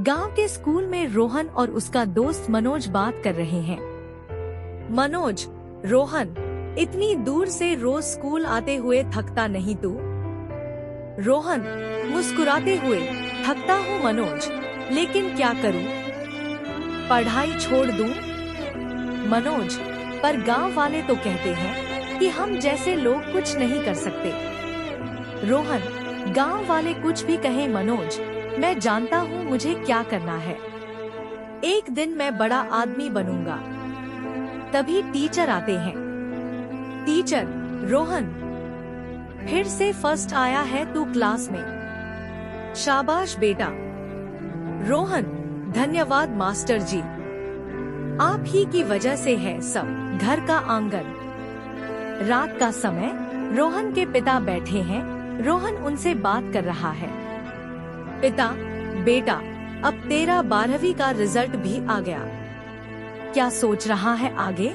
गांव के स्कूल में रोहन और उसका दोस्त मनोज बात कर रहे हैं। मनोज, रोहन, इतनी दूर से रोज स्कूल आते हुए थकता नहीं तू? रोहन मुस्कुराते हुए, थकता हूँ मनोज, लेकिन क्या करूँ? पढ़ाई छोड़ दूँ? मनोज, पर गांव वाले तो कहते हैं कि हम जैसे लोग कुछ नहीं कर सकते। रोहन, गांव वाले कुछ भी कहें मनोज, मैं जानता हूँ मुझे क्या करना है। एक दिन मैं बड़ा आदमी बनूंगा। तभी टीचर आते हैं। टीचर, रोहन, फिर से फर्स्ट आया है तू क्लास में। शाबाश बेटा। रोहन, धन्यवाद मास्टर जी, आप ही की वजह से है सब। घर का आंगन। रात का समय, रोहन के पिता बैठे हैं। रोहन उनसे बात कर रहा है। पिता, बेटा, अब तेरा 12वीं का रिजल्ट भी आ गया। क्या सोच रहा है आगे?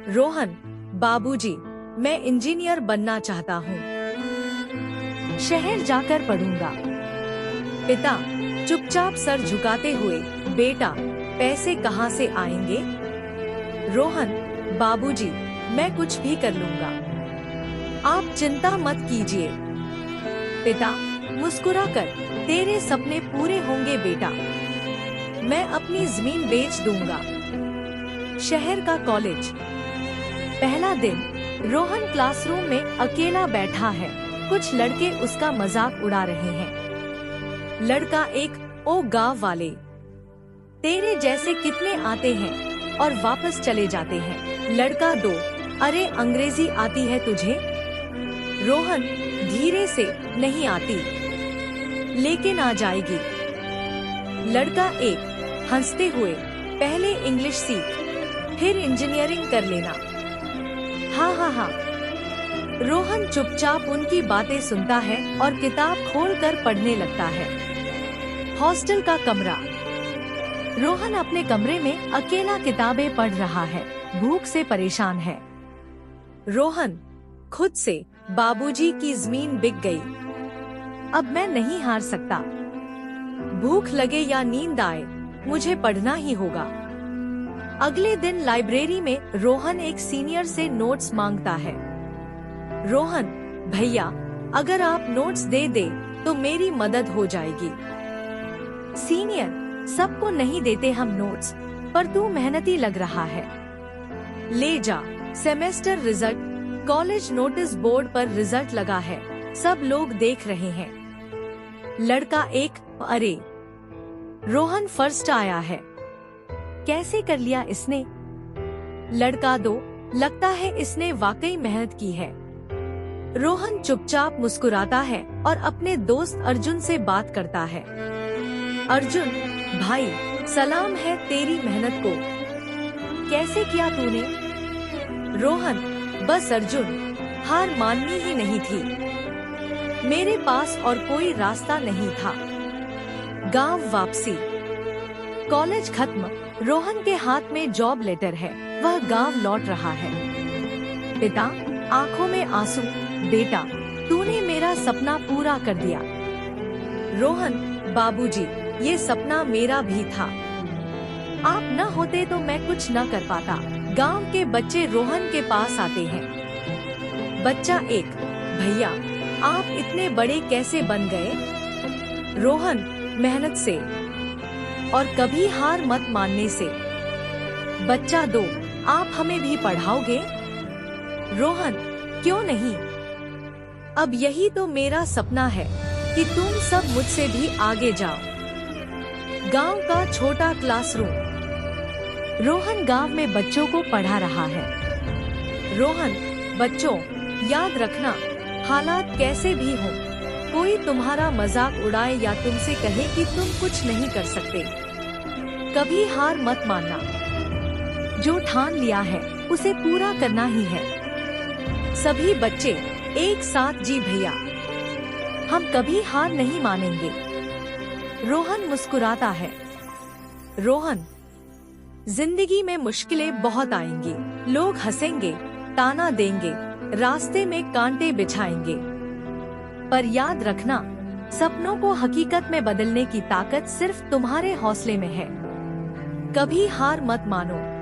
रोहन, बाबूजी, मैं इंजीनियर बनना चाहता हूँ। शहर जाकर पढ़ूंगा। पिता, चुपचाप सर झुकाते हुए, बेटा, पैसे कहाँ से आएंगे? रोहन, बाबूजी, मैं कुछ भी कर लूंगा, आप चिंता मत कीजिए। पिता, मुस्कुराकर, तेरे सपने पूरे होंगे बेटा, मैं अपनी जमीन बेच दूंगा। शहर का कॉलेज। पहला दिन, रोहन क्लासरूम में अकेला बैठा है। कुछ लड़के उसका मजाक उड़ा रहे हैं। लड़का एक, ओ गांव वाले, तेरे जैसे कितने आते हैं और वापस चले जाते हैं। लड़का 2, अरे अंग्रेजी आती है तुझे? रोहन धीरे से, नहीं आती, लेकिन आ जाएगी। लड़का 1, हंसते हुए, पहले इंग्लिश सीख, फिर इंजीनियरिंग कर लेना। हाँ हाँ हाँ। रोहन चुपचाप उनकी बातें सुनता है और किताब खोलकर पढ़ने लगता है। हॉस्टल का कमरा। रोहन अपने कमरे में अकेला किताबें पढ़ रहा है, भूख से परेशान है। रोहन खुद से, बाबूजी की जमीन बिक गई, अब मैं नहीं हार सकता। भूख लगे या नींद आए, मुझे पढ़ना ही होगा। अगले दिन लाइब्रेरी में रोहन एक सीनियर से नोट्स मांगता है। रोहन, भैया, अगर आप नोट्स दे दे तो मेरी मदद हो जाएगी। सीनियर, सबको नहीं देते हम नोट्स, पर तू मेहनती लग रहा है, ले जा। Semester result. College notice board पर रिजल्ट लगा है, सब लोग देख रहे हैं। लड़का 1, अरे, रोहन फर्स्ट आया है, कैसे कर लिया इसने? लड़का 2, लगता है इसने वाकई मेहनत की है। रोहन चुपचाप मुस्कुराता है और अपने दोस्त अर्जुन से बात करता है। अर्जुन, भाई, सलाम है तेरी मेहनत को, कैसे किया तूने? रोहन, बस अर्जुन, हार माननी ही नहीं थी, मेरे पास और कोई रास्ता नहीं था। गांव वापसी। कॉलेज खत्म, रोहन के हाथ में जॉब लेटर है, वह गांव लौट रहा है। पिता, आंखों में आंसू, बेटा, तूने मेरा सपना पूरा कर दिया। रोहन, बाबूजी, ये सपना मेरा भी था, आप न होते तो मैं कुछ न कर पाता। गांव के बच्चे रोहन के पास आते हैं। बच्चा 1, भैया, आप इतने बड़े कैसे बन गए? रोहन, मेहनत से और कभी हार मत मानने से। बच्चा 2, आप हमें भी पढ़ाओगे? रोहन, क्यों नहीं, अब यही तो मेरा सपना है कि तुम सब मुझसे भी आगे जाओ। गांव का छोटा क्लासरूम। रोहन गांव में बच्चों को पढ़ा रहा है। रोहन, बच्चों, याद रखना, हालात कैसे भी हो, कोई तुम्हारा मजाक उड़ाए या तुमसे कहे कि तुम कुछ नहीं कर सकते, कभी हार मत मानना। जो ठान लिया है उसे पूरा करना ही है। सभी बच्चे एक साथ, जी भैया, हम कभी हार नहीं मानेंगे। रोहन मुस्कुराता है। रोहन, जिंदगी में मुश्किलें बहुत आएंगी, लोग हंसेंगे, ताना देंगे, रास्ते में कांटे बिछाएंगे, पर याद रखना, सपनों को हकीकत में बदलने की ताकत सिर्फ तुम्हारे हौसले में है। कभी हार मत मानो।